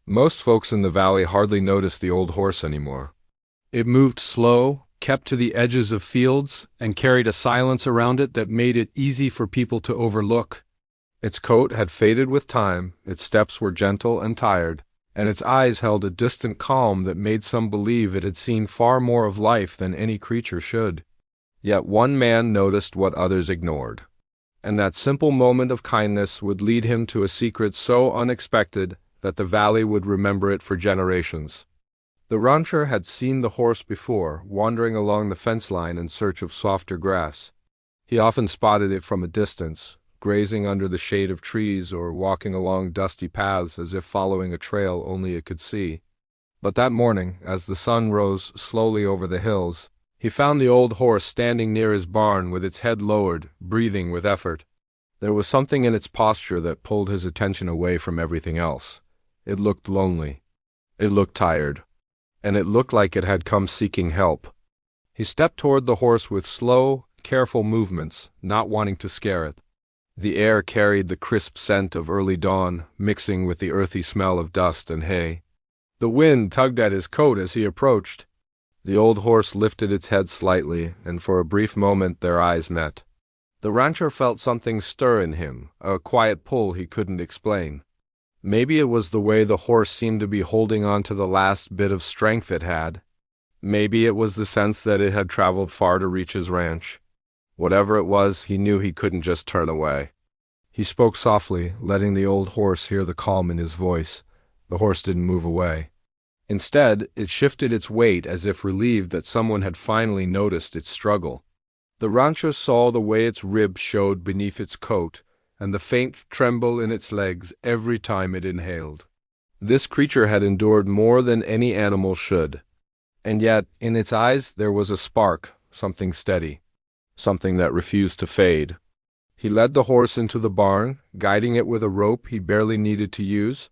Most folks in the valley hardly noticed the old horse anymore. It moved slow, kept to the edges of fields, and carried a silence around it that made it easy for people to overlook. Its coat had faded with time, its steps were gentle and tired, and its eyes held a distant calm that made some believe it had seen far more of life than any creature should. Yet one man noticed what others ignored, and that simple moment of kindness would lead him to a secret so unexpected that the valley would remember it for generations. The rancher had seen the horse before, wandering along the fence line in search of softer grass. He often spotted it from a distance, grazing under the shade of trees or walking along dusty paths as if following a trail only it could see. But that morning, as the sun rose slowly over the hills, he found the old horse standing near his barn with its head lowered, breathing with effort. There was something in its posture that pulled his attention away from everything else. It looked lonely. It looked tired. And it looked like it had come seeking help. He stepped toward the horse with slow, careful movements, not wanting to scare it. The air carried the crisp scent of early dawn, mixing with the earthy smell of dust and hay. The wind tugged at his coat as he approached. The old horse lifted its head slightly, and for a brief moment their eyes met. The rancher felt something stir in him, a quiet pull he couldn't explain. Maybe it was the way the horse seemed to be holding on to the last bit of strength it had. Maybe it was the sense that it had traveled far to reach his ranch. Whatever it was, he knew he couldn't just turn away. He spoke softly, letting the old horse hear the calm in his voice. The horse didn't move away. Instead, it shifted its weight as if relieved that someone had finally noticed its struggle. The rancher saw the way its ribs showed beneath its coat, and the faint tremble in its legs every time it inhaled. This creature had endured more than any animal should. And yet, in its eyes there was a spark, something steady, something that refused to fade. He led the horse into the barn, guiding it with a rope he barely needed to use.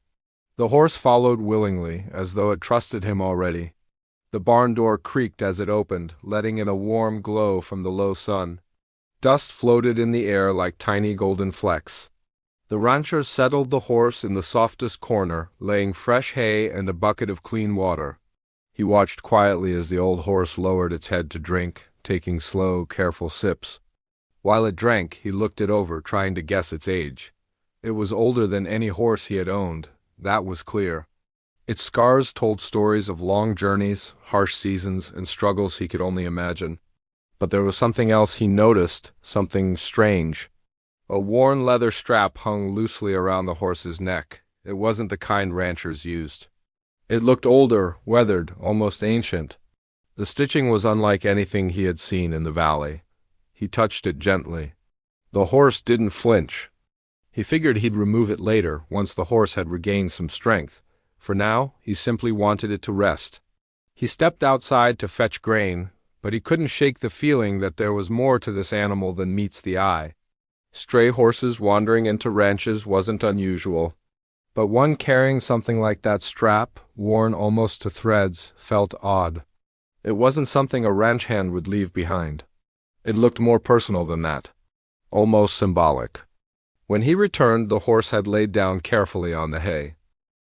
The horse followed willingly, as though it trusted him already. The barn door creaked as it opened, letting in a warm glow from the low sun. Dust floated in the air like tiny golden flecks. The rancher settled the horse in the softest corner, laying fresh hay and a bucket of clean water. He watched quietly as the old horse lowered its head to drink, taking slow, careful sips. While it drank, he looked it over, trying to guess its age. It was older than any horse he had owned, that was clear. Its scars told stories of long journeys, harsh seasons, and struggles he could only imagine. But there was something else he noticed, something strange. A worn leather strap hung loosely around the horse's neck. It wasn't the kind ranchers used. It looked older, weathered, almost ancient. The stitching was unlike anything he had seen in the valley. He touched it gently. The horse didn't flinch. He figured he'd remove it later, once the horse had regained some strength. For now, he simply wanted it to rest. He stepped outside to fetch grain, but he couldn't shake the feeling that there was more to this animal than meets the eye. Stray horses wandering into ranches wasn't unusual, but one carrying something like that strap, worn almost to threads, felt odd. It wasn't something a ranch hand would leave behind. It looked more personal than that, almost symbolic. When he returned, the horse had laid down carefully on the hay.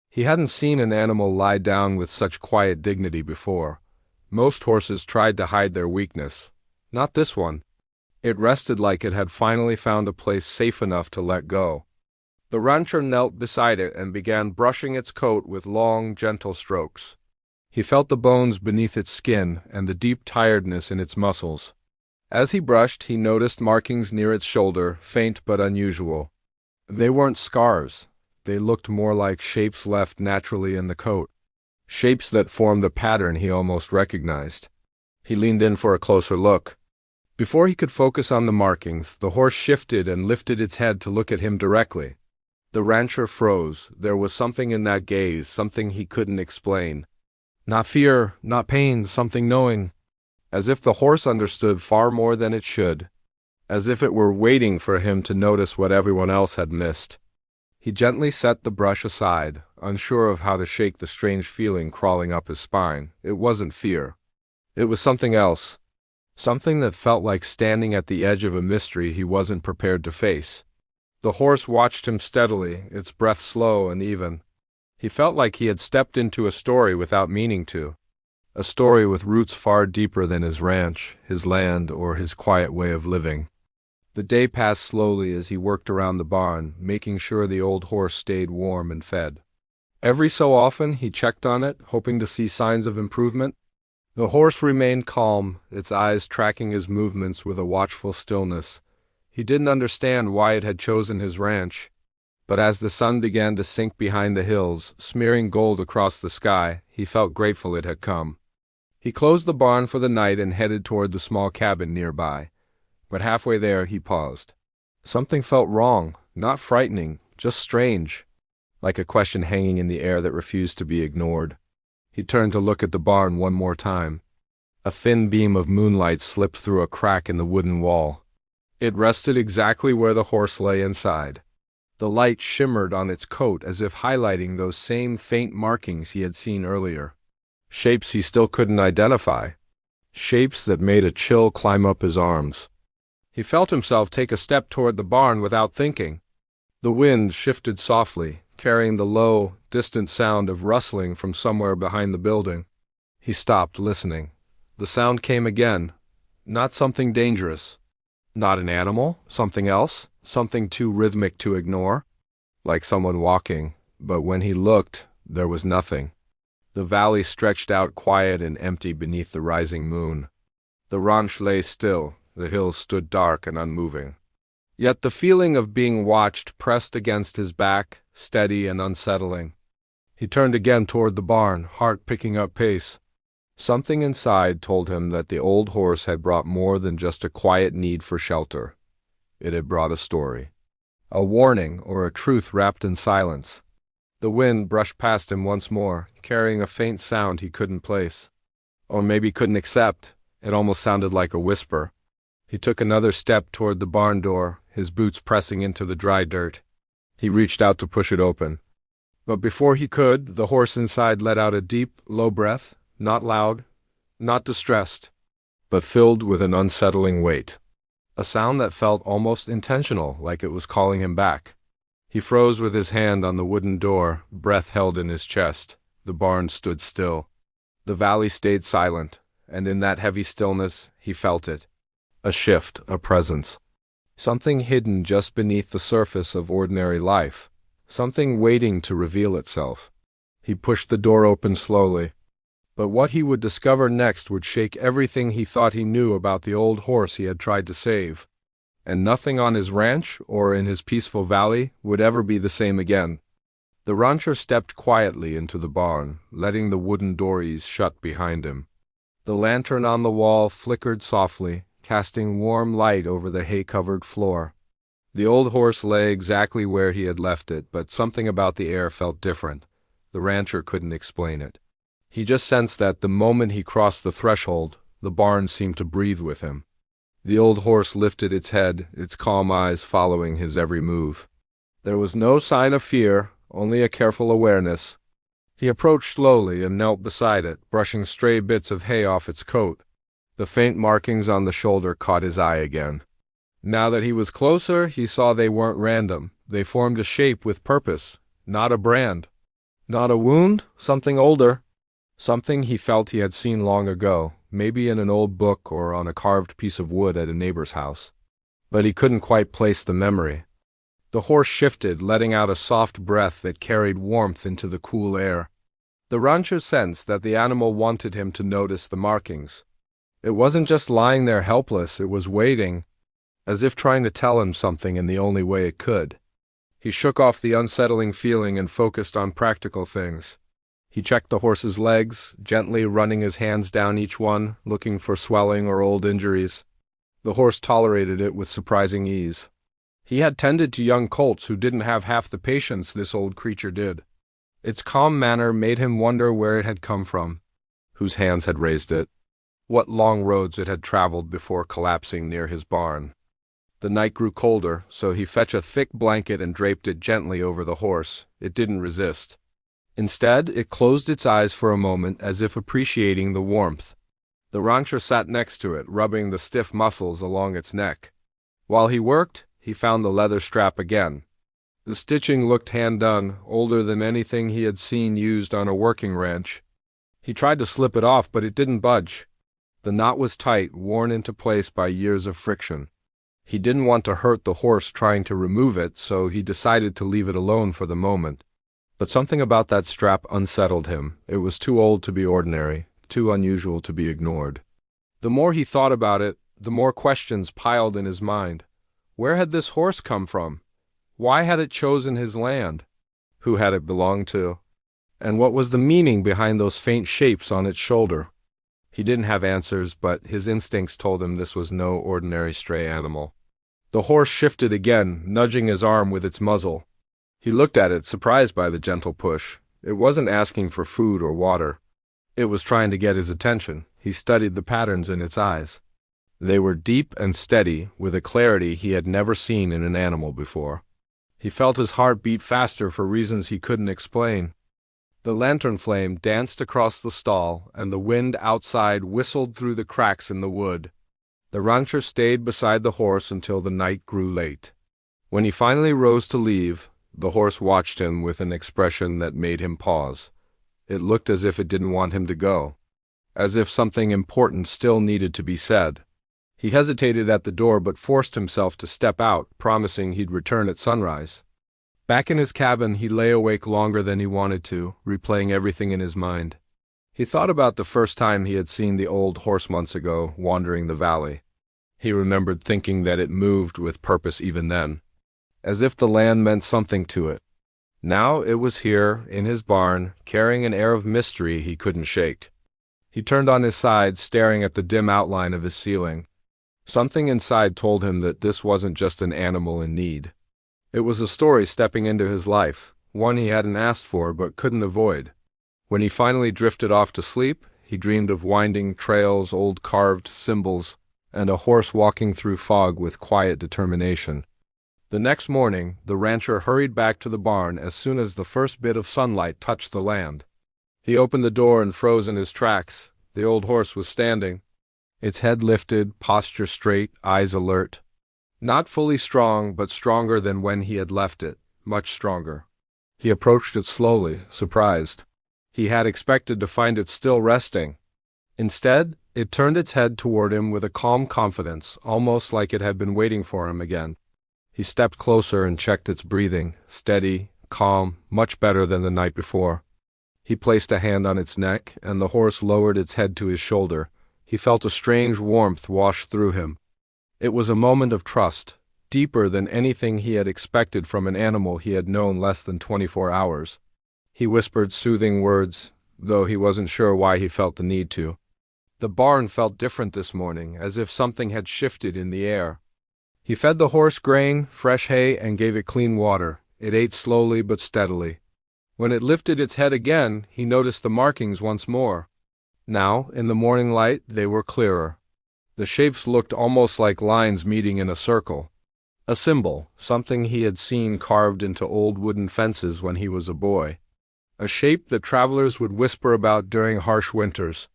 He hadn't seen an animal lie down with such quiet dignity before. Most horses tried to hide their weakness. Not this one. It rested like it had finally found a place safe enough to let go. The rancher knelt beside it and began brushing its coat with long, gentle strokes. He felt the bones beneath its skin and the deep tiredness in its muscles. As he brushed, he noticed markings near its shoulder, faint but unusual. They weren't scars. They looked more like shapes left naturally in the coat. Shapes that formed a pattern he almost recognized. He leaned in for a closer look. Before he could focus on the markings, the horse shifted and lifted its head to look at him directly. The rancher froze. There was something in that gaze, something he couldn't explain. Not fear, not pain, something knowing. As if the horse understood far more than it should. As if it were waiting for him to notice what everyone else had missed. He gently set the brush aside, unsure of how to shake the strange feeling crawling up his spine. It wasn't fear. It was something else. Something that felt like standing at the edge of a mystery he wasn't prepared to face. The horse watched him steadily, its breath slow and even. He felt like he had stepped into a story without meaning to. A story with roots far deeper than his ranch, his land, or his quiet way of living. The day passed slowly as he worked around the barn, making sure the old horse stayed warm and fed. Every so often he checked on it, hoping to see signs of improvement. The horse remained calm, its eyes tracking his movements with a watchful stillness. He didn't understand why it had chosen his ranch, but as the sun began to sink behind the hills, smearing gold across the sky, he felt grateful it had come. He closed the barn for the night and headed toward the small cabin nearby. But halfway there he paused. Something felt wrong, not frightening, just strange, like a question hanging in the air that refused to be ignored. He turned to look at the barn one more time. A thin beam of moonlight slipped through a crack in the wooden wall. It rested exactly where the horse lay inside. The light shimmered on its coat as if highlighting those same faint markings he had seen earlier. Shapes he still couldn't identify. Shapes that made a chill climb up his arms. He felt himself take a step toward the barn without thinking. The wind shifted softly, carrying the low, distant sound of rustling from somewhere behind the building. He stopped, listening. The sound came again. Not something dangerous. Not an animal, something else, something too rhythmic to ignore. Like someone walking, but when he looked, there was nothing. The valley stretched out quiet and empty beneath the rising moon. The ranch lay still, the hills stood dark and unmoving. Yet the feeling of being watched pressed against his back, steady and unsettling. He turned again toward the barn, heart picking up pace. Something inside told him that the old horse had brought more than just a quiet need for shelter. It had brought a story. A warning or a truth wrapped in silence. The wind brushed past him once more, carrying a faint sound he couldn't place. Or maybe couldn't accept. It almost sounded like a whisper. He took another step toward the barn door, his boots pressing into the dry dirt. He reached out to push it open. But before he could, the horse inside let out a deep, low breath, not loud, not distressed, but filled with an unsettling weight. A sound that felt almost intentional, like it was calling him back. He froze with his hand on the wooden door, breath held in his chest. The barn stood still. The valley stayed silent, and in that heavy stillness, he felt it. A shift, a presence. Something hidden just beneath the surface of ordinary life. Something waiting to reveal itself. He pushed the door open slowly. But what he would discover next would shake everything he thought he knew about the old horse he had tried to save. And nothing on his ranch or in his peaceful valley would ever be the same again. The rancher stepped quietly into the barn, letting the wooden door ease shut behind him. The lantern on the wall flickered softly, casting warm light over the hay-covered floor. The old horse lay exactly where he had left it, but something about the air felt different. The rancher couldn't explain it. He just sensed that the moment he crossed the threshold, the barn seemed to breathe with him. The old horse lifted its head, its calm eyes following his every move. There was no sign of fear, only a careful awareness. He approached slowly and knelt beside it, brushing stray bits of hay off its coat. The faint markings on the shoulder caught his eye again. Now that he was closer, he saw they weren't random. They formed a shape with purpose, not a brand. Not a wound, something older. Something he felt he had seen long ago, maybe in an old book or on a carved piece of wood at a neighbor's house. But he couldn't quite place the memory. The horse shifted, letting out a soft breath that carried warmth into the cool air. The rancher sensed that the animal wanted him to notice the markings. It wasn't just lying there helpless, it was waiting, as if trying to tell him something in the only way it could. He shook off the unsettling feeling and focused on practical things. He checked the horse's legs, gently running his hands down each one, looking for swelling or old injuries. The horse tolerated it with surprising ease. He had tended to young colts who didn't have half the patience this old creature did. Its calm manner made him wonder where it had come from, whose hands had raised it, what long roads it had traveled before collapsing near his barn. The night grew colder, so he fetched a thick blanket and draped it gently over the horse. It didn't resist. Instead, it closed its eyes for a moment as if appreciating the warmth. The rancher sat next to it, rubbing the stiff muscles along its neck. While he worked, he found the leather strap again. The stitching looked hand-done, older than anything he had seen used on a working ranch. He tried to slip it off, but it didn't budge. The knot was tight, worn into place by years of friction. He didn't want to hurt the horse trying to remove it, so he decided to leave it alone for the moment. But something about that strap unsettled him. It was too old to be ordinary, too unusual to be ignored. The more he thought about it, the more questions piled in his mind. Where had this horse come from? Why had it chosen his land? Who had it belonged to? And what was the meaning behind those faint shapes on its shoulder? He didn't have answers, but his instincts told him this was no ordinary stray animal. The horse shifted again, nudging his arm with its muzzle. He looked at it, surprised by the gentle push. It wasn't asking for food or water. It was trying to get his attention. He studied the patterns in its eyes. They were deep and steady, with a clarity he had never seen in an animal before. He felt his heart beat faster for reasons he couldn't explain. The lantern flame danced across the stall, and the wind outside whistled through the cracks in the wood. The rancher stayed beside the horse until the night grew late. When he finally rose to leave, the horse watched him with an expression that made him pause. It looked as if it didn't want him to go, as if something important still needed to be said. He hesitated at the door but forced himself to step out, promising he'd return at sunrise. Back in his cabin, he lay awake longer than he wanted to, replaying everything in his mind. He thought about the first time he had seen the old horse months ago, wandering the valley. He remembered thinking that it moved with purpose even then, as if the land meant something to it. Now it was here, in his barn, carrying an air of mystery he couldn't shake. He turned on his side, staring at the dim outline of his ceiling. Something inside told him that this wasn't just an animal in need. It was a story stepping into his life, one he hadn't asked for but couldn't avoid. When he finally drifted off to sleep, he dreamed of winding trails, old carved symbols, and a horse walking through fog with quiet determination. The next morning, the rancher hurried back to the barn as soon as the first bit of sunlight touched the land. He opened the door and froze in his tracks. The old horse was standing, its head lifted, posture straight, eyes alert. Not fully strong, but stronger than when he had left it, much stronger. He approached it slowly, surprised. He had expected to find it still resting. Instead, it turned its head toward him with a calm confidence, almost like it had been waiting for him again. He stepped closer and checked its breathing, steady, calm, much better than the night before. He placed a hand on its neck, and the horse lowered its head to his shoulder. He felt a strange warmth wash through him. It was a moment of trust, deeper than anything he had expected from an animal he had known less than 24 hours. He whispered soothing words, though he wasn't sure why he felt the need to. The barn felt different this morning, as if something had shifted in the air. He fed the horse grain, fresh hay, and gave it clean water. It ate slowly but steadily. When it lifted its head again, he noticed the markings once more. Now, in the morning light, they were clearer. The shapes looked almost like lines meeting in a circle. A symbol, something he had seen carved into old wooden fences when he was a boy. A shape that travelers would whisper about during harsh winters.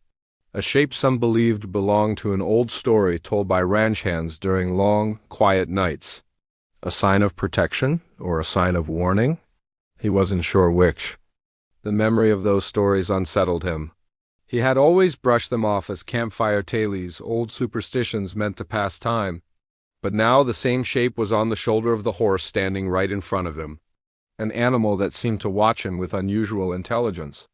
A shape some believed belonged to an old story told by ranch hands during long, quiet nights. A sign of protection, or a sign of warning? He wasn't sure which. The memory of those stories unsettled him. He had always brushed them off as campfire tales, old superstitions meant to pass time. But now the same shape was on the shoulder of the horse standing right in front of him. An animal that seemed to watch him with unusual intelligence.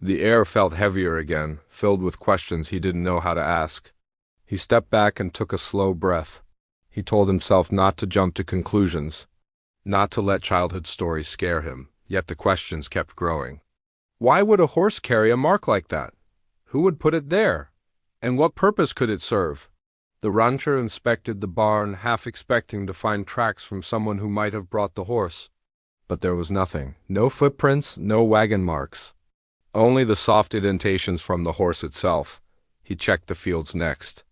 The air felt heavier again, filled with questions he didn't know how to ask. He stepped back and took a slow breath. He told himself not to jump to conclusions, not to let childhood stories scare him, yet the questions kept growing. Why would a horse carry a mark like that? Who would put it there? And what purpose could it serve? The rancher inspected the barn, half expecting to find tracks from someone who might have brought the horse. But there was nothing. No footprints, no wagon marks. Only the soft indentations from the horse itself. He checked the fields next.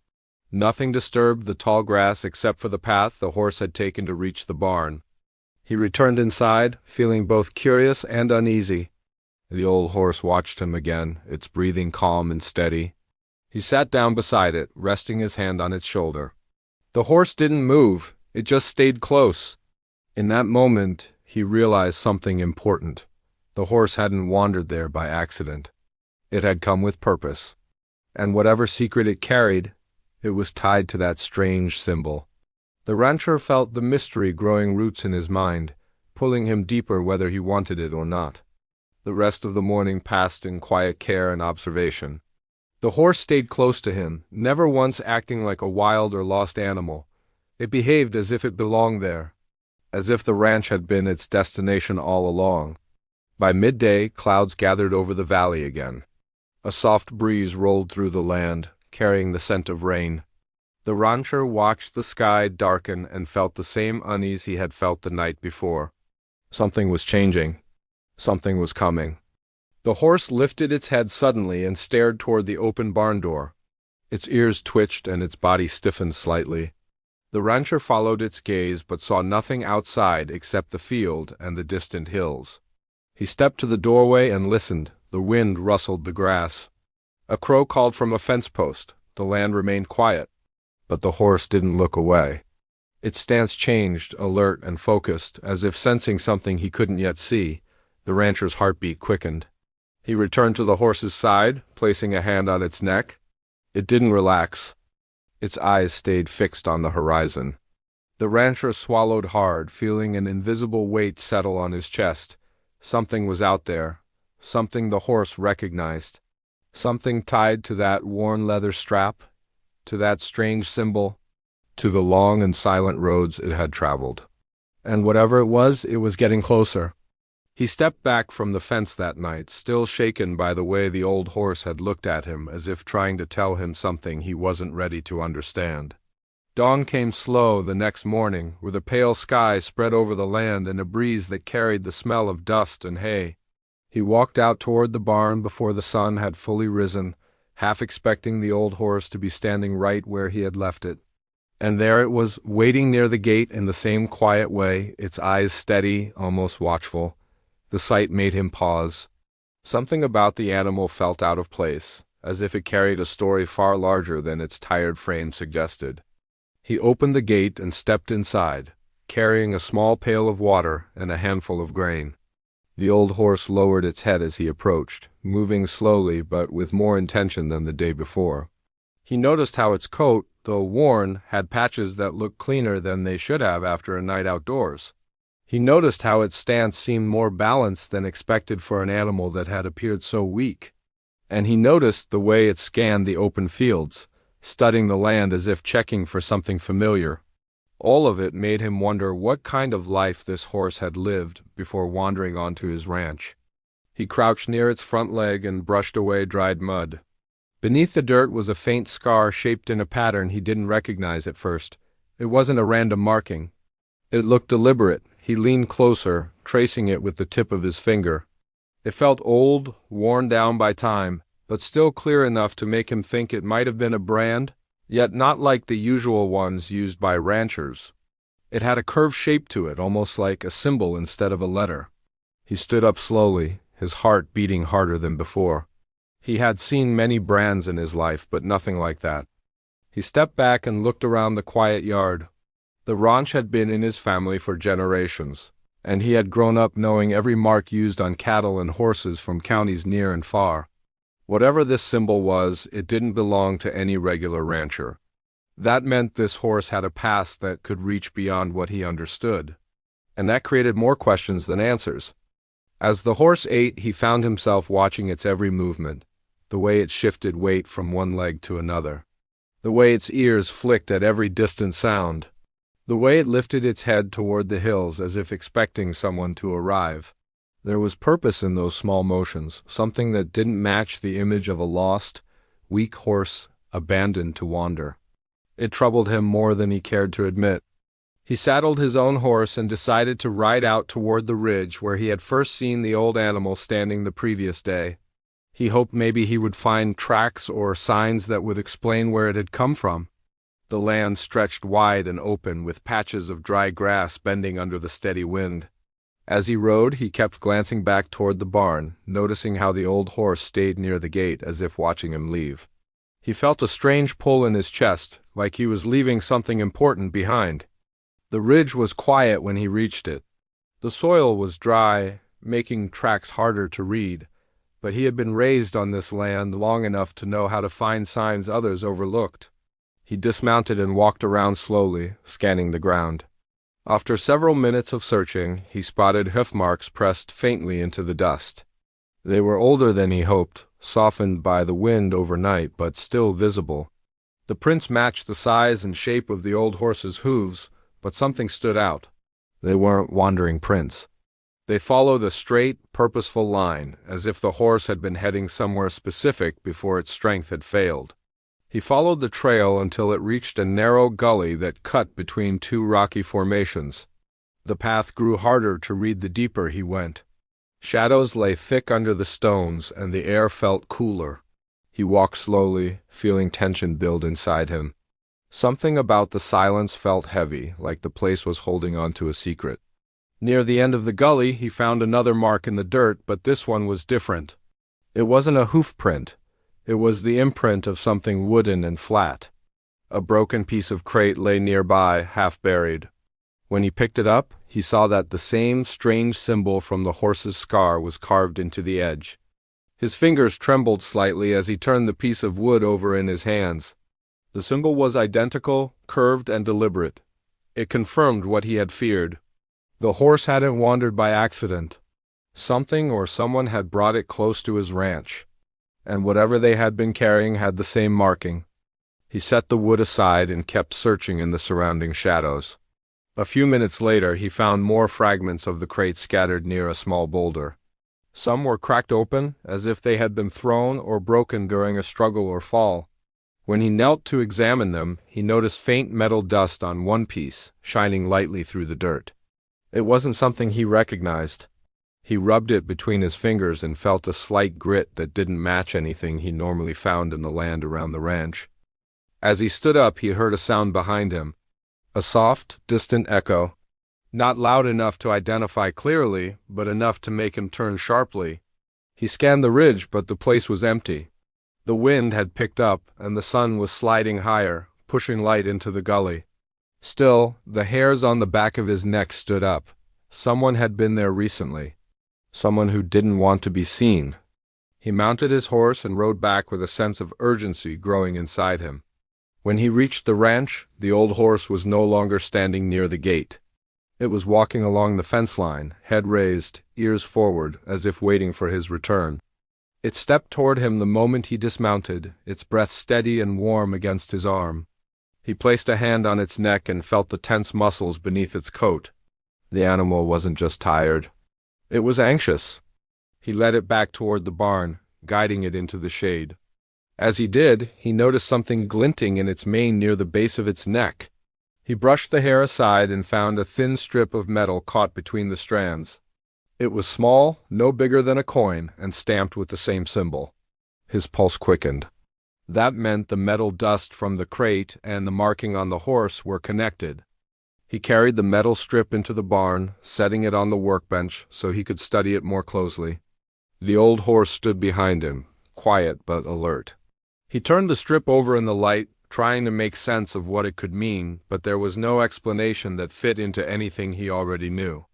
Nothing disturbed the tall grass except for the path the horse had taken to reach the barn. He returned inside, feeling both curious and uneasy. The old horse watched him again, its breathing calm and steady. He sat down beside it, resting his hand on its shoulder. The horse didn't move, it just stayed close. In that moment, he realized something important. The horse hadn't wandered there by accident. It had come with purpose. And whatever secret it carried, it was tied to that strange symbol. The rancher felt the mystery growing roots in his mind, pulling him deeper whether he wanted it or not. The rest of the morning passed in quiet care and observation. The horse stayed close to him, never once acting like a wild or lost animal. It behaved as if it belonged there, as if the ranch had been its destination all along. By midday, clouds gathered over the valley again. A soft breeze rolled through the land, carrying the scent of rain. The rancher watched the sky darken and felt the same unease he had felt the night before. Something was changing. Something was coming. The horse lifted its head suddenly and stared toward the open barn door. Its ears twitched and its body stiffened slightly. The rancher followed its gaze but saw nothing outside except the field and the distant hills. He stepped to the doorway and listened. The wind rustled the grass. A crow called from a fence post. The land remained quiet. But the horse didn't look away. Its stance changed, alert and focused, as if sensing something he couldn't yet see. The rancher's heartbeat quickened. He returned to the horse's side, placing a hand on its neck. It didn't relax. Its eyes stayed fixed on the horizon. The rancher swallowed hard, feeling an invisible weight settle on his chest. Something was out there. Something the horse recognized. Something tied to that worn leather strap, to that strange symbol, to the long and silent roads it had traveled. And whatever it was getting closer. He stepped back from the fence that night, still shaken by the way the old horse had looked at him, as if trying to tell him something he wasn't ready to understand. Dawn came slow the next morning, with a pale sky spread over the land and a breeze that carried the smell of dust and hay. He walked out toward the barn before the sun had fully risen, half expecting the old horse to be standing right where he had left it. And there it was, waiting near the gate in the same quiet way, its eyes steady, almost watchful. The sight made him pause. Something about the animal felt out of place, as if it carried a story far larger than its tired frame suggested. He opened the gate and stepped inside, carrying a small pail of water and a handful of grain. The old horse lowered its head as he approached, moving slowly but with more intention than the day before. He noticed how its coat, though worn, had patches that looked cleaner than they should have after a night outdoors. He noticed how its stance seemed more balanced than expected for an animal that had appeared so weak. And he noticed the way it scanned the open fields, studying the land as if checking for something familiar. All of it made him wonder what kind of life this horse had lived before wandering onto his ranch. He crouched near its front leg and brushed away dried mud. Beneath the dirt was a faint scar shaped in a pattern he didn't recognize at first. It wasn't a random marking. It looked deliberate. He leaned closer, tracing it with the tip of his finger. It felt old, worn down by time, but still clear enough to make him think it might have been a brand, yet not like the usual ones used by ranchers. It had a curved shape to it, almost like a symbol instead of a letter. He stood up slowly, his heart beating harder than before. He had seen many brands in his life, but nothing like that. He stepped back and looked around the quiet yard. The ranch had been in his family for generations, and he had grown up knowing every mark used on cattle and horses from counties near and far. Whatever this symbol was, it didn't belong to any regular rancher. That meant this horse had a past that could reach beyond what he understood, and that created more questions than answers. As the horse ate, he found himself watching its every movement, the way it shifted weight from one leg to another, the way its ears flicked at every distant sound, the way it lifted its head toward the hills as if expecting someone to arrive. There was purpose in those small motions, something that didn't match the image of a lost, weak horse abandoned to wander. It troubled him more than he cared to admit. He saddled his own horse and decided to ride out toward the ridge where he had first seen the old animal standing the previous day. He hoped maybe he would find tracks or signs that would explain where it had come from. The land stretched wide and open, with patches of dry grass bending under the steady wind. As he rode, he kept glancing back toward the barn, noticing how the old horse stayed near the gate as if watching him leave. He felt a strange pull in his chest, like he was leaving something important behind. The ridge was quiet when he reached it. The soil was dry, making tracks harder to read, but he had been raised on this land long enough to know how to find signs others overlooked. He dismounted and walked around slowly, scanning the ground. After several minutes of searching, he spotted hoof marks pressed faintly into the dust. They were older than he hoped, softened by the wind overnight, but still visible. The prints matched the size and shape of the old horse's hooves, but something stood out. They weren't wandering prints. They followed a straight, purposeful line, as if the horse had been heading somewhere specific before its strength had failed. He followed the trail until it reached a narrow gully that cut between two rocky formations. The path grew harder to read the deeper he went. Shadows lay thick under the stones, and the air felt cooler. He walked slowly, feeling tension build inside him. Something about the silence felt heavy, like the place was holding on to a secret. Near the end of the gully, he found another mark in the dirt, but this one was different. It wasn't a hoof print. It was the imprint of something wooden and flat. A broken piece of crate lay nearby, half buried. When he picked it up, he saw that the same strange symbol from the horse's scar was carved into the edge. His fingers trembled slightly as he turned the piece of wood over in his hands. The symbol was identical, curved, and deliberate. It confirmed what he had feared. The horse hadn't wandered by accident. Something or someone had brought it close to his ranch, and whatever they had been carrying had the same marking. He set the wood aside and kept searching in the surrounding shadows. A few minutes later, he found more fragments of the crate scattered near a small boulder. Some were cracked open, as if they had been thrown or broken during a struggle or fall. When he knelt to examine them, he noticed faint metal dust on one piece, shining lightly through the dirt. It wasn't something he recognized. He rubbed it between his fingers and felt a slight grit that didn't match anything he normally found in the land around the ranch. As he stood up, he heard a sound behind him. A soft, distant echo. Not loud enough to identify clearly, but enough to make him turn sharply. He scanned the ridge, but the place was empty. The wind had picked up, and the sun was sliding higher, pushing light into the gully. Still, the hairs on the back of his neck stood up. Someone had been there recently. Someone who didn't want to be seen. He mounted his horse and rode back with a sense of urgency growing inside him. When he reached the ranch, the old horse was no longer standing near the gate. It was walking along the fence line, head raised, ears forward, as if waiting for his return. It stepped toward him the moment he dismounted, its breath steady and warm against his arm. He placed a hand on its neck and felt the tense muscles beneath its coat. The animal wasn't just tired. It was anxious. He led it back toward the barn, guiding it into the shade. As he did, he noticed something glinting in its mane near the base of its neck. He brushed the hair aside and found a thin strip of metal caught between the strands. It was small, no bigger than a coin, and stamped with the same symbol. His pulse quickened. That meant the metal dust from the crate and the marking on the horse were connected. He carried the metal strip into the barn, setting it on the workbench so he could study it more closely. The old horse stood behind him, quiet but alert. He turned the strip over in the light, trying to make sense of what it could mean, but there was no explanation that fit into anything he already knew.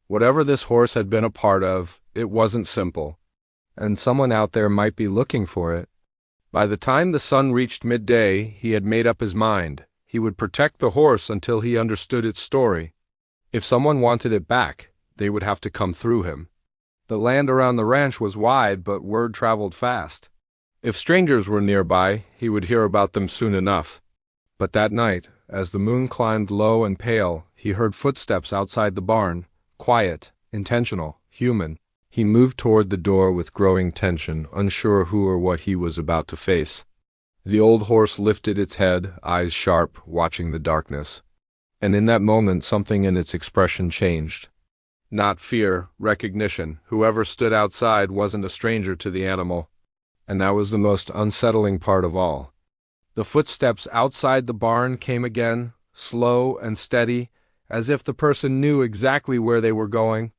Whatever this horse had been a part of, it wasn't simple, and someone out there might be looking for it. By the time the sun reached midday, he had made up his mind. He would protect the horse until he understood its story. If someone wanted it back, they would have to come through him. The land around the ranch was wide, but word traveled fast. If strangers were nearby, he would hear about them soon enough. But that night, as the moon climbed low and pale, he heard footsteps outside the barn. Quiet, intentional, human. He moved toward the door with growing tension, unsure who or what he was about to face. The old horse lifted its head, eyes sharp, watching the darkness. And in that moment, something in its expression changed. Not fear, recognition. Whoever stood outside wasn't a stranger to the animal. And that was the most unsettling part of all. The footsteps outside the barn came again, slow and steady, as if the person knew exactly where they were going.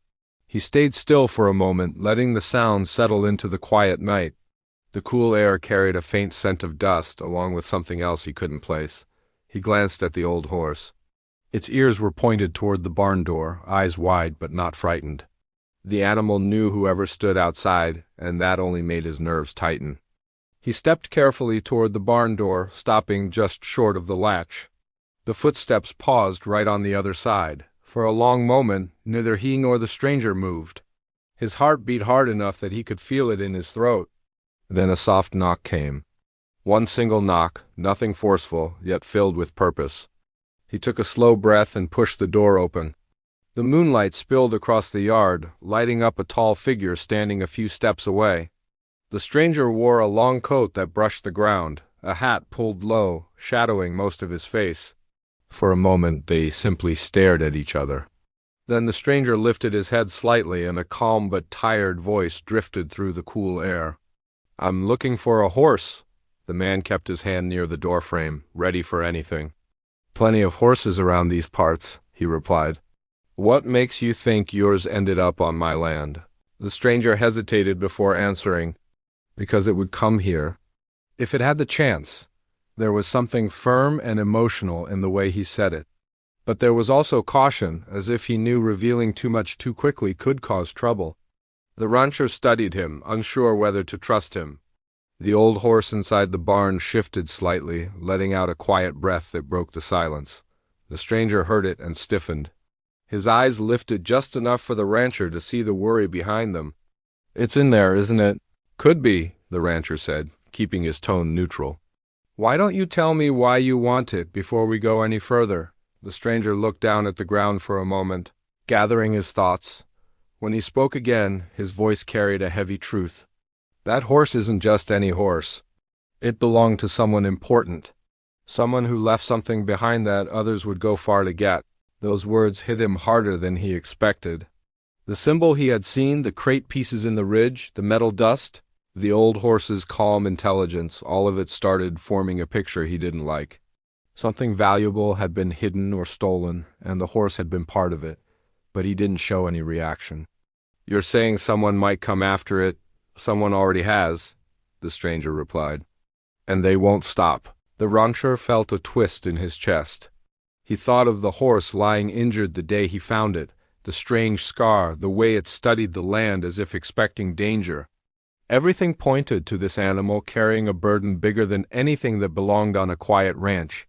He stayed still for a moment, letting the sound settle into the quiet night. The cool air carried a faint scent of dust, along with something else he couldn't place. He glanced at the old horse. Its ears were pointed toward the barn door, eyes wide but not frightened. The animal knew whoever stood outside, and that only made his nerves tighten. He stepped carefully toward the barn door, stopping just short of the latch. The footsteps paused right on the other side. For a long moment, neither he nor the stranger moved. His heart beat hard enough that he could feel it in his throat. Then a soft knock came. One single knock, nothing forceful, yet filled with purpose. He took a slow breath and pushed the door open. The moonlight spilled across the yard, lighting up a tall figure standing a few steps away. The stranger wore a long coat that brushed the ground, a hat pulled low, shadowing most of his face. For a moment they simply stared at each other. Then the stranger lifted his head slightly and a calm but tired voice drifted through the cool air. "I'm looking for a horse." The man kept his hand near the doorframe, ready for anything. "Plenty of horses around these parts," he replied. "What makes you think yours ended up on my land?" The stranger hesitated before answering. "Because it would come here. If it had the chance." There was something firm and emotional in the way he said it. But there was also caution, as if he knew revealing too much too quickly could cause trouble. The rancher studied him, unsure whether to trust him. The old horse inside the barn shifted slightly, letting out a quiet breath that broke the silence. The stranger heard it and stiffened. His eyes lifted just enough for the rancher to see the worry behind them. "It's in there, isn't it?" "Could be," the rancher said, keeping his tone neutral. "Why don't you tell me why you want it before we go any further?" The stranger looked down at the ground for a moment, gathering his thoughts. When he spoke again, his voice carried a heavy truth. "That horse isn't just any horse. It belonged to someone important. Someone who left something behind that others would go far to get." Those words hit him harder than he expected. The symbol he had seen, the crate pieces in the ridge, the metal dust, the old horse's calm intelligence, all of it started forming a picture he didn't like. Something valuable had been hidden or stolen, and the horse had been part of it, but he didn't show any reaction. "You're saying someone might come after it? Someone already has," the stranger replied. "And they won't stop." The rancher felt a twist in his chest. He thought of the horse lying injured the day he found it, the strange scar, the way it studied the land as if expecting danger. Everything pointed to this animal carrying a burden bigger than anything that belonged on a quiet ranch.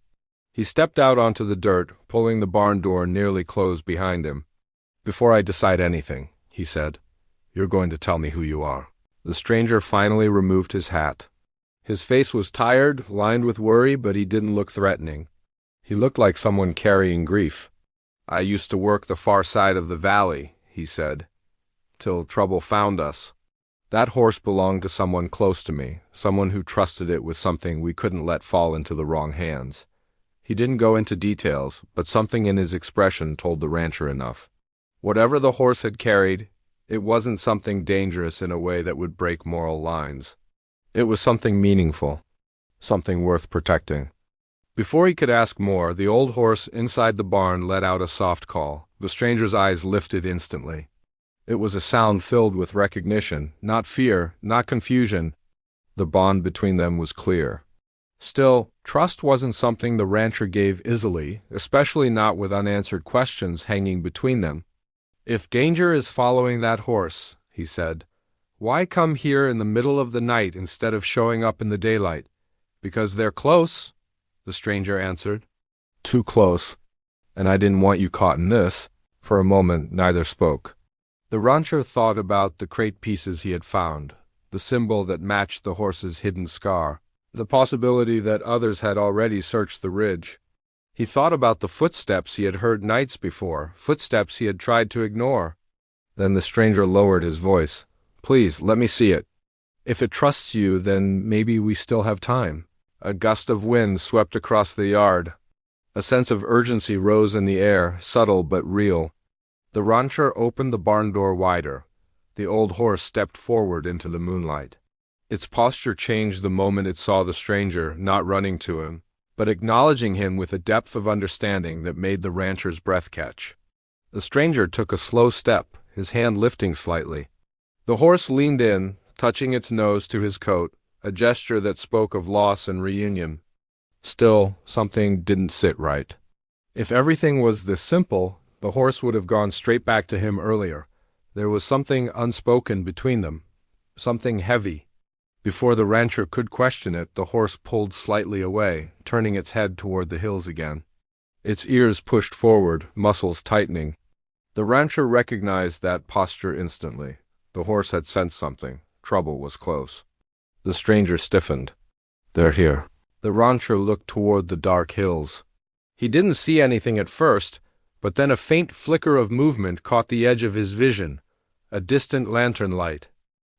He stepped out onto the dirt, pulling the barn door nearly closed behind him. "Before I decide anything," he said, "you're going to tell me who you are." The stranger finally removed his hat. His face was tired, lined with worry, but he didn't look threatening. He looked like someone carrying grief. "I used to work the far side of the valley," he said, "till trouble found us. That horse belonged to someone close to me, someone who trusted it with something we couldn't let fall into the wrong hands." He didn't go into details, but something in his expression told the rancher enough. Whatever the horse had carried, it wasn't something dangerous in a way that would break moral lines. It was something meaningful, something worth protecting. Before he could ask more, the old horse inside the barn let out a soft call. The stranger's eyes lifted instantly. It was a sound filled with recognition, not fear, not confusion. The bond between them was clear. Still, trust wasn't something the rancher gave easily, especially not with unanswered questions hanging between them. "If danger is following that horse," he said, "why come here in the middle of the night instead of showing up in the daylight?" "Because they're close," the stranger answered. "Too close. And I didn't want you caught in this." For a moment, neither spoke. The rancher thought about the crate pieces he had found, the symbol that matched the horse's hidden scar, the possibility that others had already searched the ridge. He thought about the footsteps he had heard nights before, footsteps he had tried to ignore. Then the stranger lowered his voice. "Please, let me see it. If it trusts you, then maybe we still have time." A gust of wind swept across the yard. A sense of urgency rose in the air, subtle but real. The rancher opened the barn door wider. The old horse stepped forward into the moonlight. Its posture changed the moment it saw the stranger, not running to him, but acknowledging him with a depth of understanding that made the rancher's breath catch. The stranger took a slow step, his hand lifting slightly. The horse leaned in, touching its nose to his coat, a gesture that spoke of loss and reunion. Still, something didn't sit right. If everything was this simple, the horse would have gone straight back to him earlier. There was something unspoken between them, something heavy. Before the rancher could question it, the horse pulled slightly away, turning its head toward the hills again. Its ears pushed forward, muscles tightening. The rancher recognized that posture instantly. The horse had sensed something. Trouble was close. The stranger stiffened. "They're here." The rancher looked toward the dark hills. He didn't see anything at first, but then a faint flicker of movement caught the edge of his vision. A distant lantern light.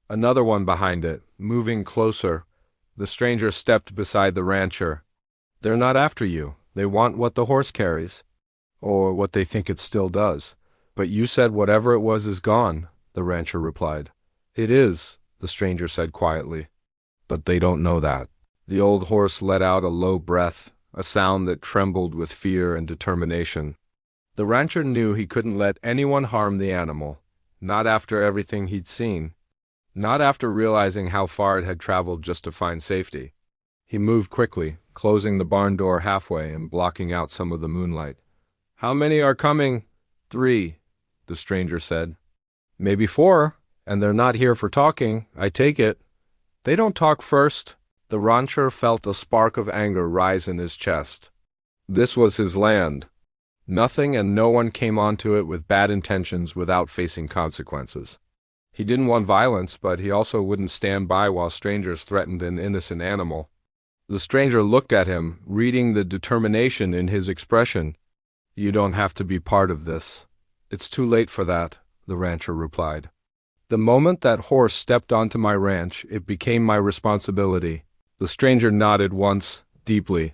Another one behind it, moving closer. The stranger stepped beside the rancher. "They're not after you. They want what the horse carries. Or what they think it still does. But you said whatever it was is gone," the rancher replied. "It is," the stranger said quietly. "But they don't know that." The old horse let out a low breath, a sound that trembled with fear and determination. The rancher knew he couldn't let anyone harm the animal, not after everything he'd seen, not after realizing how far it had traveled just to find safety. He moved quickly, closing the barn door halfway and blocking out some of the moonlight. "How many are coming?" "3," the stranger said. "Maybe 4, and they're not here for talking, I take it." "They don't talk first." The rancher felt a spark of anger rise in his chest. This was his land. Nothing and no one came onto it with bad intentions without facing consequences. He didn't want violence, but he also wouldn't stand by while strangers threatened an innocent animal. The stranger looked at him, reading the determination in his expression. "You don't have to be part of this. It's too late for that," the rancher replied. "The moment that horse stepped onto my ranch, it became my responsibility." The stranger nodded once, deeply.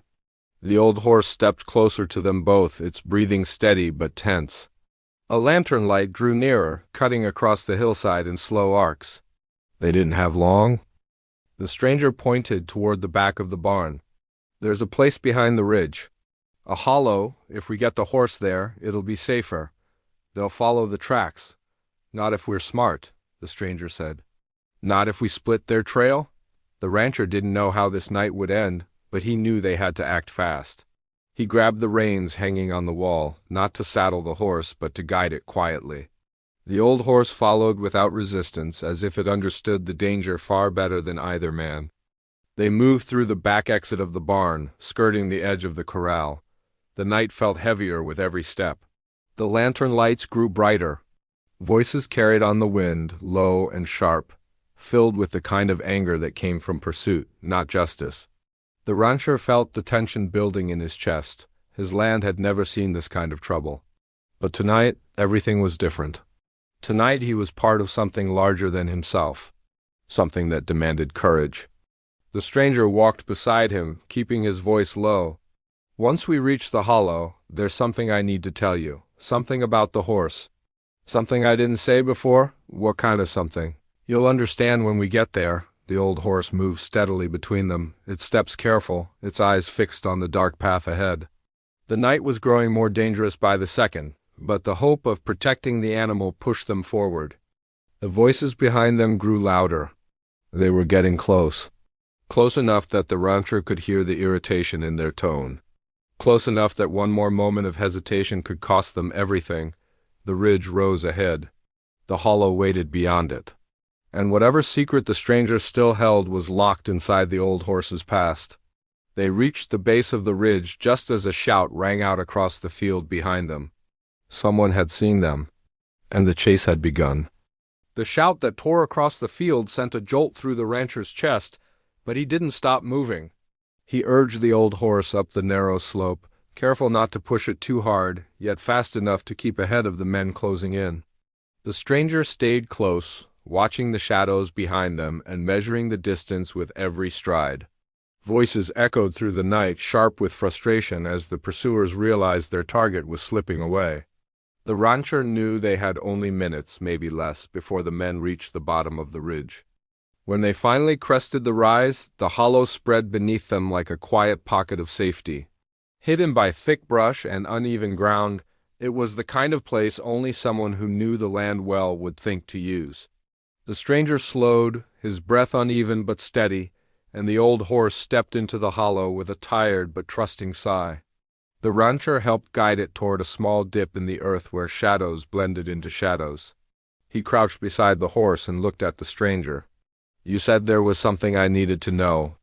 The old horse stepped closer to them both, its breathing steady but tense. A lantern light drew nearer, cutting across the hillside in slow arcs. "They didn't have long?" The stranger pointed toward the back of the barn. "There's a place behind the ridge. A hollow. If we get the horse there, it'll be safer. They'll follow the tracks." "Not if we're smart," the stranger said. "Not if we split their trail?" The rancher didn't know how this night would end, but he knew they had to act fast. He grabbed the reins hanging on the wall, not to saddle the horse, but to guide it quietly. The old horse followed without resistance, as if it understood the danger far better than either man. They moved through the back exit of the barn, skirting the edge of the corral. The night felt heavier with every step. The lantern lights grew brighter. Voices carried on the wind, low and sharp, filled with the kind of anger that came from pursuit, not justice. The rancher felt the tension building in his chest. His land had never seen this kind of trouble. But tonight, everything was different. Tonight he was part of something larger than himself, something that demanded courage. The stranger walked beside him, keeping his voice low. "Once we reach the hollow, there's something I need to tell you, something about the horse. Something I didn't say before?" "What kind of something?" "You'll understand when we get there." The old horse moved steadily between them, its steps careful, its eyes fixed on the dark path ahead. The night was growing more dangerous by the second, but the hope of protecting the animal pushed them forward. The voices behind them grew louder. They were getting close. Close enough that the rancher could hear the irritation in their tone. Close enough that one more moment of hesitation could cost them everything. The ridge rose ahead. The hollow waited beyond it. And whatever secret the stranger still held was locked inside the old horse's past. They reached the base of the ridge just as a shout rang out across the field behind them. Someone had seen them, and the chase had begun. The shout that tore across the field sent a jolt through the rancher's chest, but he didn't stop moving. He urged the old horse up the narrow slope, careful not to push it too hard, yet fast enough to keep ahead of the men closing in. The stranger stayed close, watching the shadows behind them and measuring the distance with every stride. Voices echoed through the night, sharp with frustration as the pursuers realized their target was slipping away. The rancher knew they had only minutes, maybe less, before the men reached the bottom of the ridge. When they finally crested the rise, the hollow spread beneath them like a quiet pocket of safety. Hidden by thick brush and uneven ground, it was the kind of place only someone who knew the land well would think to use. The stranger slowed, his breath uneven but steady, and the old horse stepped into the hollow with a tired but trusting sigh. The rancher helped guide it toward a small dip in the earth where shadows blended into shadows. He crouched beside the horse and looked at the stranger. "You said there was something I needed to know.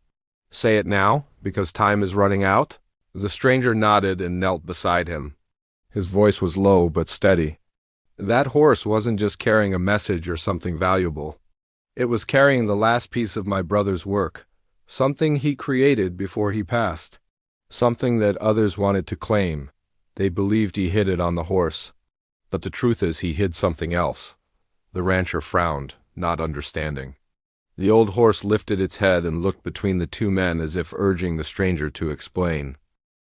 Say it now, because time is running out?" The stranger nodded and knelt beside him. His voice was low but steady. "That horse wasn't just carrying a message or something valuable. It was carrying the last piece of my brother's work, something he created before he passed, something that others wanted to claim. They believed he hid it on the horse. But the truth is he hid something else." The rancher frowned, not understanding. The old horse lifted its head and looked between the two men as if urging the stranger to explain.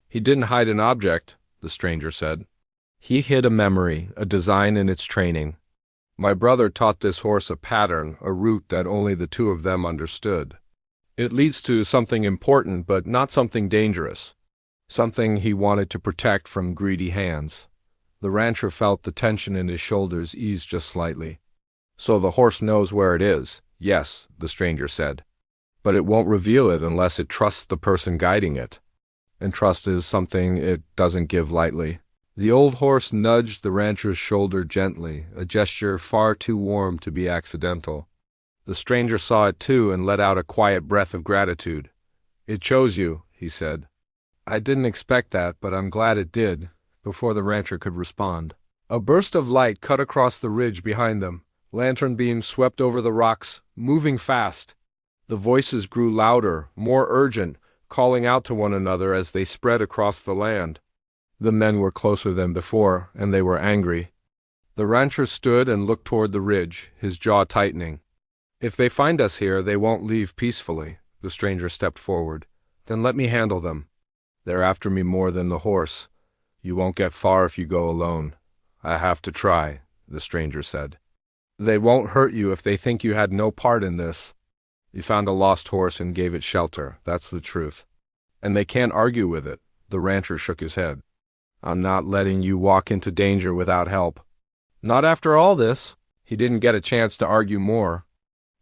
"He didn't hide an object," the stranger said. "He hid a memory, a design in its training. My brother taught this horse a pattern, a route that only the two of them understood. It leads to something important, but not something dangerous. Something he wanted to protect from greedy hands." The rancher felt the tension in his shoulders ease just slightly. "So the horse knows where it is?" "Yes," the stranger said. "But it won't reveal it unless it trusts the person guiding it. And trust is something it doesn't give lightly." The old horse nudged the rancher's shoulder gently, a gesture far too warm to be accidental. The stranger saw it too and let out a quiet breath of gratitude. "It chose you," he said. "I didn't expect that, but I'm glad it did." Before the rancher could respond, a burst of light cut across the ridge behind them. Lantern beams swept over the rocks, moving fast. The voices grew louder, more urgent, calling out to one another as they spread across the land. The men were closer than before, and they were angry. The rancher stood and looked toward the ridge, his jaw tightening. "If they find us here, they won't leave peacefully." The stranger stepped forward. "Then let me handle them. They're after me more than the horse. You won't get far if you go alone." "I have to try," the stranger said. "They won't hurt you if they think you had no part in this. You found a lost horse and gave it shelter, that's the truth. And they can't argue with it." The rancher shook his head. "I'm not letting you walk into danger without help." "Not after all this." He didn't get a chance to argue more.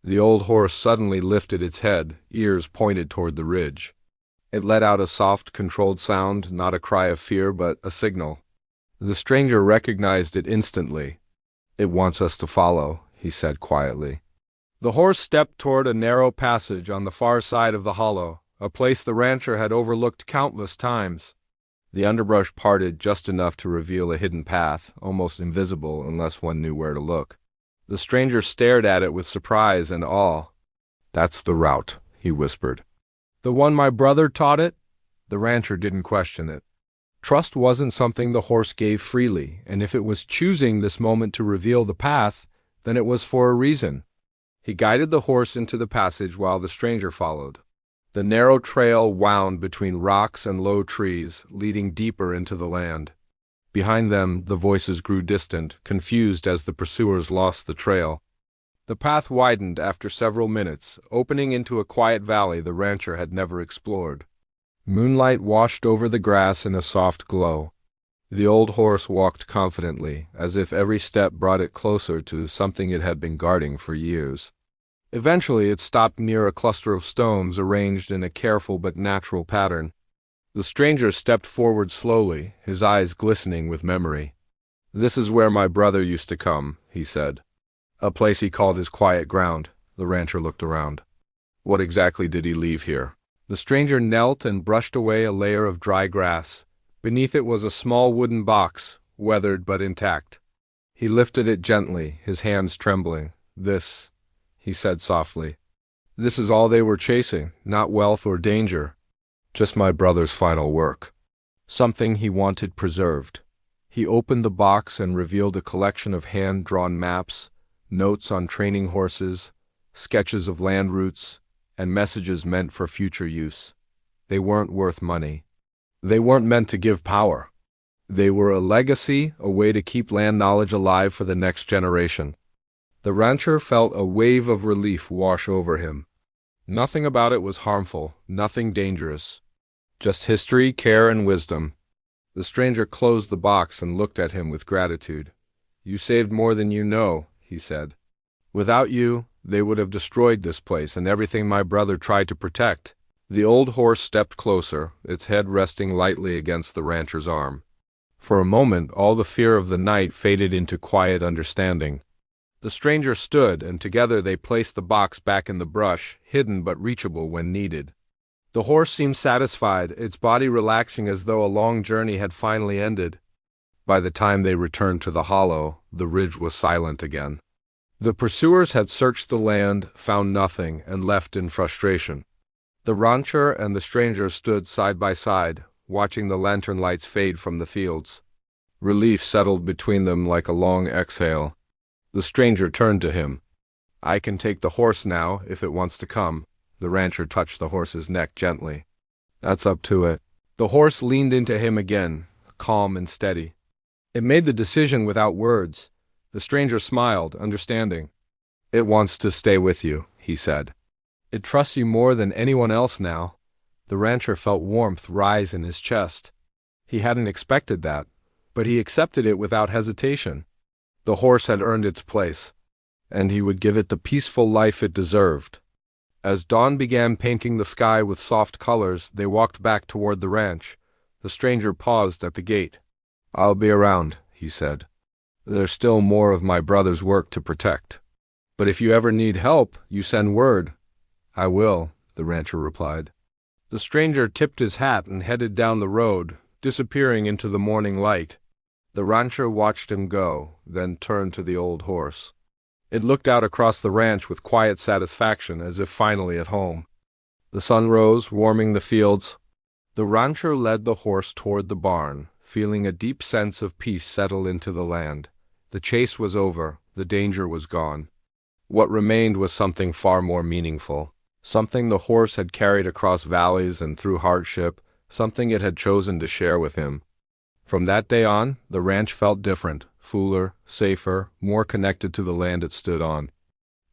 The old horse suddenly lifted its head, ears pointed toward the ridge. It let out a soft, controlled sound, not a cry of fear, but a signal. The stranger recognized it instantly. "It wants us to follow," he said quietly. The horse stepped toward a narrow passage on the far side of the hollow, a place the rancher had overlooked countless times. The underbrush parted just enough to reveal a hidden path, almost invisible unless one knew where to look. The stranger stared at it with surprise and awe. "That's the route," he whispered. "The one my brother taught it?" The rancher didn't question it. Trust wasn't something the horse gave freely, and if it was choosing this moment to reveal the path, then it was for a reason. He guided the horse into the passage while the stranger followed. The narrow trail wound between rocks and low trees, leading deeper into the land. Behind them, the voices grew distant, confused as the pursuers lost the trail. The path widened after several minutes, opening into a quiet valley the rancher had never explored. Moonlight washed over the grass in a soft glow. The old horse walked confidently, as if every step brought it closer to something it had been guarding for years. Eventually it stopped near a cluster of stones arranged in a careful but natural pattern. The stranger stepped forward slowly, his eyes glistening with memory. "This is where my brother used to come," he said. "A place he called his quiet ground." The rancher looked around. "What exactly did he leave here?" The stranger knelt and brushed away a layer of dry grass. Beneath it was a small wooden box, weathered but intact. He lifted it gently, his hands trembling. "This," he said softly. "This is all they were chasing, not wealth or danger. Just my brother's final work. Something he wanted preserved." He opened the box and revealed a collection of hand-drawn maps, notes on training horses, sketches of land routes, and messages meant for future use. They weren't worth money. They weren't meant to give power. They were a legacy, a way to keep land knowledge alive for the next generation. The rancher felt a wave of relief wash over him. Nothing about it was harmful, nothing dangerous. Just history, care, and wisdom. The stranger closed the box and looked at him with gratitude. "You saved more than you know," he said. "Without you, they would have destroyed this place and everything my brother tried to protect." The old horse stepped closer, its head resting lightly against the rancher's arm. For a moment, all the fear of the night faded into quiet understanding. The stranger stood, and together they placed the box back in the brush, hidden but reachable when needed. The horse seemed satisfied, its body relaxing as though a long journey had finally ended. By the time they returned to the hollow, the ridge was silent again. The pursuers had searched the land, found nothing, and left in frustration. The rancher and the stranger stood side by side, watching the lantern lights fade from the fields. Relief settled between them like a long exhale. The stranger turned to him. "I can take the horse now, if it wants to come." The rancher touched the horse's neck gently. "That's up to it." The horse leaned into him again, calm and steady. It made the decision without words. The stranger smiled, understanding. "It wants to stay with you," he said. "It trusts you more than anyone else now." The rancher felt warmth rise in his chest. He hadn't expected that, but he accepted it without hesitation. The horse had earned its place, and he would give it the peaceful life it deserved. As dawn began painting the sky with soft colors, they walked back toward the ranch. The stranger paused at the gate. "I'll be around," he said. "There's still more of my brother's work to protect. But if you ever need help, you send word." "I will," the rancher replied. The stranger tipped his hat and headed down the road, disappearing into the morning light. The rancher watched him go, then turned to the old horse. It looked out across the ranch with quiet satisfaction, as if finally at home. The sun rose, warming the fields. The rancher led the horse toward the barn, feeling a deep sense of peace settle into the land. The chase was over, the danger was gone. What remained was something far more meaningful. Something the horse had carried across valleys and through hardship, something it had chosen to share with him. From that day on, the ranch felt different, fuller, safer, more connected to the land it stood on.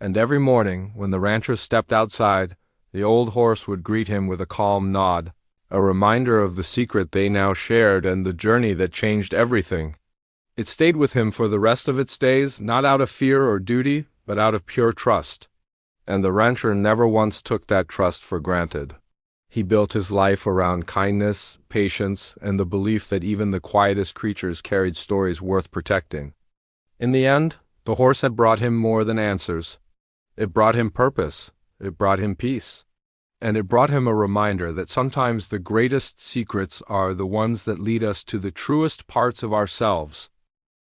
And every morning, when the rancher stepped outside, the old horse would greet him with a calm nod, a reminder of the secret they now shared and the journey that changed everything. It stayed with him for the rest of its days, not out of fear or duty, but out of pure trust. And the rancher never once took that trust for granted. He built his life around kindness, patience, and the belief that even the quietest creatures carried stories worth protecting. In the end, the horse had brought him more than answers. It brought him purpose. It brought him peace. And it brought him a reminder that sometimes the greatest secrets are the ones that lead us to the truest parts of ourselves.